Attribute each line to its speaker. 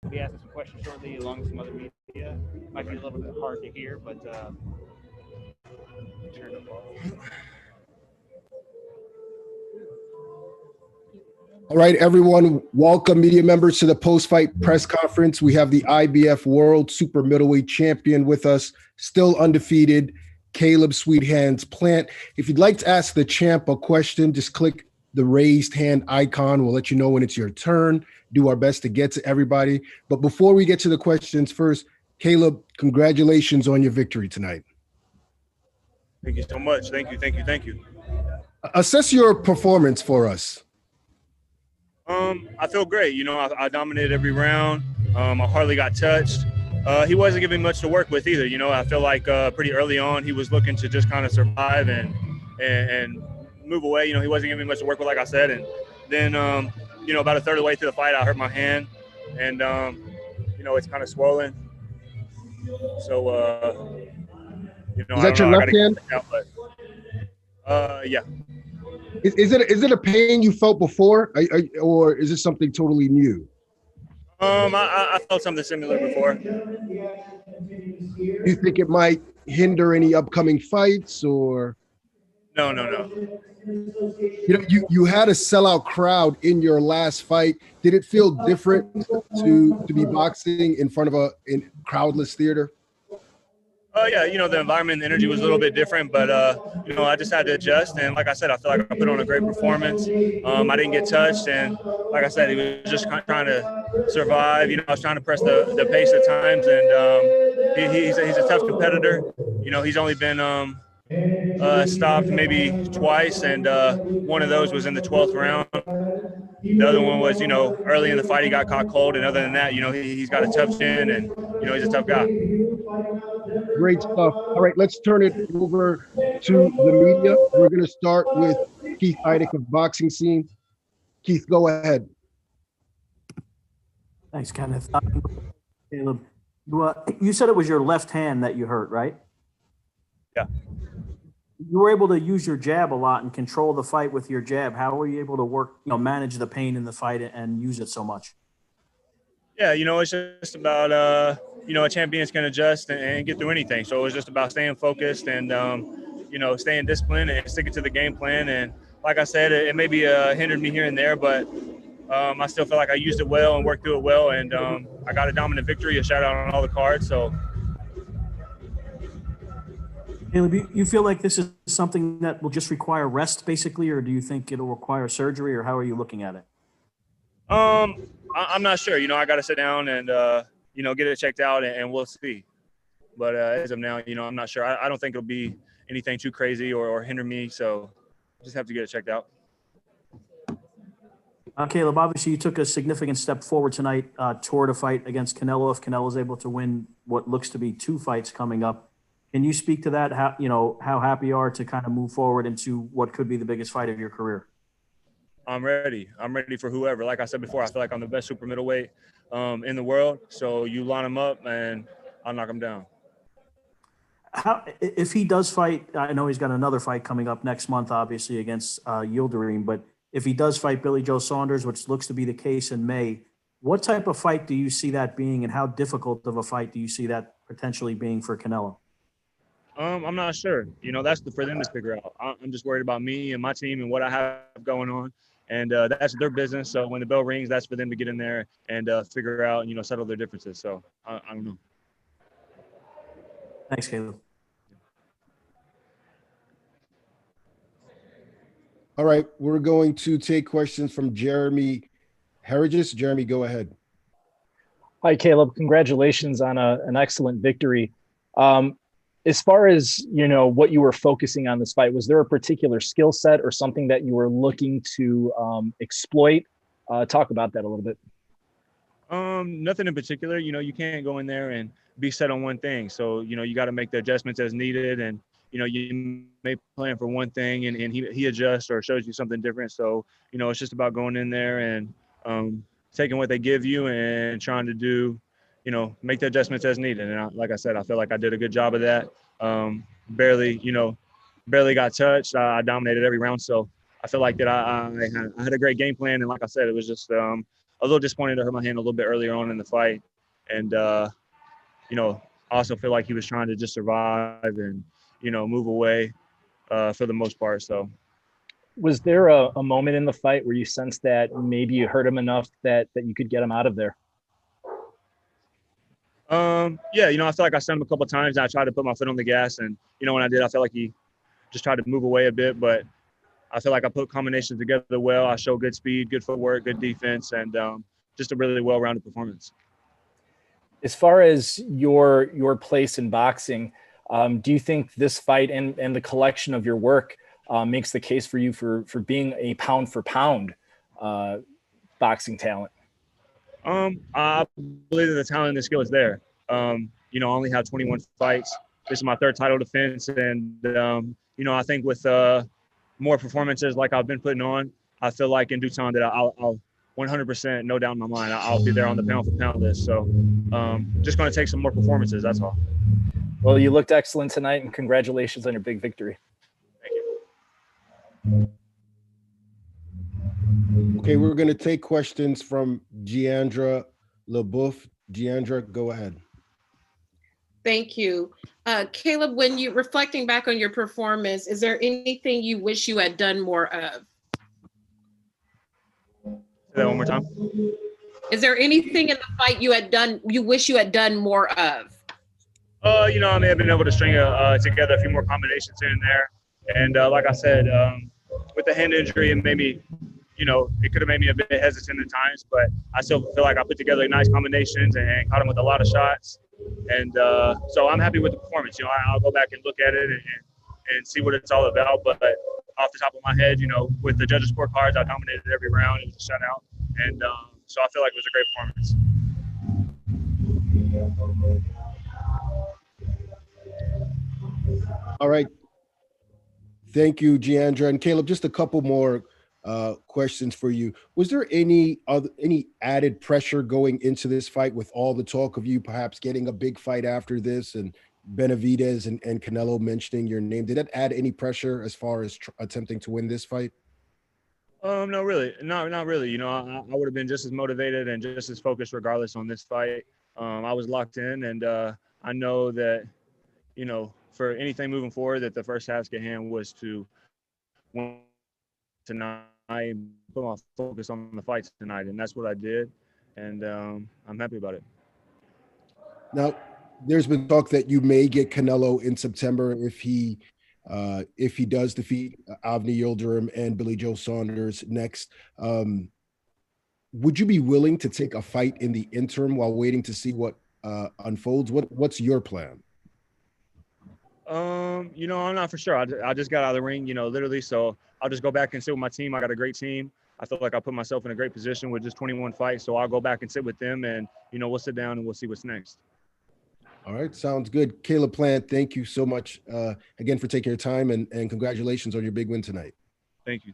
Speaker 1: We'll be asking some questions shortly, along with some other media. Might be a little bit hard to hear, but turn it off.
Speaker 2: All right, everyone, welcome media members to the post-fight press conference. We have the IBF World Super Middleweight Champion with us, still undefeated, Caleb Sweethands Plant. If you'd like to ask the champ a question, just click the raised hand icon. We'll let you know when it's your turn. Do our best to get to everybody. But before we get to the questions, first, Caleb, congratulations on your victory tonight.
Speaker 3: Thank you so much. Thank you.
Speaker 2: Assess your performance for us.
Speaker 3: I feel great. You know, I dominated every round. I hardly got touched. He wasn't giving much to work with either. You know, I feel like pretty early on he was looking to just kind of survive and move away. You know, he wasn't giving me much to work with, like I said. And then, you know, about a third of the way through the fight, I hurt my hand, and you know, it's kind of swollen. So, you know,
Speaker 2: is that your left hand?
Speaker 3: Out, but, yeah.
Speaker 2: Is it a pain you felt before, or is it something totally new?
Speaker 3: I felt something similar before.
Speaker 2: Do you think it might hinder any upcoming fights, or?
Speaker 3: No.
Speaker 2: You know, you had a sellout crowd in your last fight. Did it feel different to be boxing in front of a crowdless theater?
Speaker 3: Yeah, you know, the environment, the energy was a little bit different, but, you know, I just had to adjust. And like I said, I feel like I put on a great performance. I didn't get touched. And like I said, he was just kind of trying to survive. You know, I was trying to press the pace at times. And he's a tough competitor. You know, he's only been stopped maybe twice. And one of those was in the 12th round. The other one was, you know, early in the fight, he got caught cold. And other than that, you know, he's got a tough chin and, you know, he's a tough guy.
Speaker 2: Great stuff. All right, let's turn it over to the media. We're going to start with Keith Idec of Boxing Scene. Keith, go ahead.
Speaker 4: Thanks, Kenneth. Caleb, you said it was your left hand that you hurt, right?
Speaker 3: Yeah.
Speaker 4: You were able to use your jab a lot and control the fight with your jab. How were you able to work, you know, manage the pain in the fight and use it so much?
Speaker 3: Yeah, you know, it's just about, you know, a champion can adjust and get through anything. So it was just about staying focused and, you know, staying disciplined and sticking to the game plan. And like I said, it maybe hindered me here and there, but I still feel like I used it well and worked through it well. And I got a dominant victory, a shout out on all the cards. So.
Speaker 4: Caleb, you feel like this is something that will just require rest basically, or do you think it'll require surgery, or how are you looking at it?
Speaker 3: I'm not sure. You know, I got to sit down and, you know, get it checked out and we'll see. But as of now, you know, I'm not sure. I don't think it'll be anything too crazy or hinder me. So just have to get it checked out.
Speaker 4: Caleb, obviously you took a significant step forward toward a fight against Canelo. If Canelo is able to win what looks to be 2 fights coming up, can you speak to that? How happy you are to kind of move forward into what could be the biggest fight of your career?
Speaker 3: I'm ready. I'm ready for whoever. Like I said before, I feel like I'm the best super middleweight in the world. So you line him up and I'll knock him down.
Speaker 4: If he does fight, I know he's got another fight coming up next month, obviously against Yildirim, but if he does fight Billy Joe Saunders, which looks to be the case in May, what type of fight do you see that being, and how difficult of a fight do you see that potentially being for Canelo?
Speaker 3: I'm not sure. You know, that's for them to figure out. I'm just worried about me and my team and what I have going on. And that's their business. So when the bell rings, that's for them to get in there and figure out, you know, settle their differences. So I don't know.
Speaker 4: Thanks, Caleb.
Speaker 2: All right, we're going to take questions from Jeremy Herigis. Jeremy, go ahead.
Speaker 5: Hi, Caleb. Congratulations on an excellent victory. As far as, you know, what you were focusing on this fight, was there a particular skill set or something that you were looking to exploit? Talk about that a little bit.
Speaker 3: Nothing in particular. You know, you can't go in there and be set on one thing. So, you know, you got to make the adjustments as needed. And, you know, you may plan for one thing and he adjusts or shows you something different. So, you know, it's just about going in there and taking what they give you and trying to do, you know, make the adjustments as needed. And like I said, I feel like I did a good job of that. Barely got touched. I dominated every round. So I feel like that I had a great game plan. And like I said, it was just a little disappointed to hurt my hand a little bit earlier on in the fight. And, you know, I also feel like he was trying to just survive and, you know, move away for the most part. So.
Speaker 5: Was there a moment in the fight where you sensed that maybe you hurt him enough that you could get him out of there?
Speaker 3: Yeah, you know, I feel like I sent him a couple of times and I tried to put my foot on the gas. And, you know, when I did, I felt like he just tried to move away a bit. But I feel like I put combinations together well. I showed good speed, good footwork, good defense, and just a really well-rounded performance.
Speaker 5: As far as your place in boxing, do you think this fight and the collection of your work makes the case for you for being a pound-for-pound boxing talent?
Speaker 3: I believe that the talent and the skill is there. You know, I only have 21 fights. This is my third title defense. And, you know, I think with more performances like I've been putting on, I feel like in due time that I'll 100%, no doubt in my mind, I'll be there on the pound-for-pound list. So just going to take some more performances, that's all.
Speaker 5: Well, you looked excellent tonight, and congratulations on your big victory.
Speaker 3: Thank you.
Speaker 2: Okay, we're going to take questions from Giandra LeBouf. Giandra, go ahead.
Speaker 6: Thank you. Caleb, when you reflecting back on your performance, is there anything you wish you had done more of?
Speaker 3: Say that one more time.
Speaker 6: Is there anything in the fight you wish you had done more of?
Speaker 3: You know, I may have been able to string together a few more combinations here and there. And like I said, with the hand injury, it made me, you know, it could have made me a bit hesitant at times, but I still feel like I put together nice combinations and caught him with a lot of shots. And so I'm happy with the performance. You know, I'll go back and look at it and see what it's all about. But off the top of my head, you know, with the judges' scorecards, I dominated every round. It was a shutout. And so I feel like it was a great performance.
Speaker 2: All right. Thank you, Giandra. And Caleb, just a couple more questions for you. Was there any added pressure going into this fight with all the talk of you perhaps getting a big fight after this and Benavidez and Canelo mentioning your name? Did that add any pressure as far as attempting to win this fight?
Speaker 3: No, really. Not really. You know, I would have been just as motivated and just as focused regardless on this fight. I was locked in, and I know that, you know, for anything moving forward, that the first task at hand was to win tonight and put my focus on the fight tonight, and that's what I did, and I'm happy about it.
Speaker 2: Now, there's been talk that you may get Canelo in September if he does defeat Avni Yildirim and Billy Joe Saunders next. Would you be willing to take a fight in the interim while waiting to see what unfolds? What's your plan?
Speaker 3: You know, I'm not for sure. I just got out of the ring, you know, literally. So I'll just go back and sit with my team. I got a great team. I feel like I put myself in a great position with just 21 fights. So I'll go back and sit with them, and, you know, we'll sit down and we'll see what's next.
Speaker 2: All right. Sounds good. Caleb Plant, thank you so much again for taking your time, and congratulations on your big win tonight.
Speaker 3: Thank you.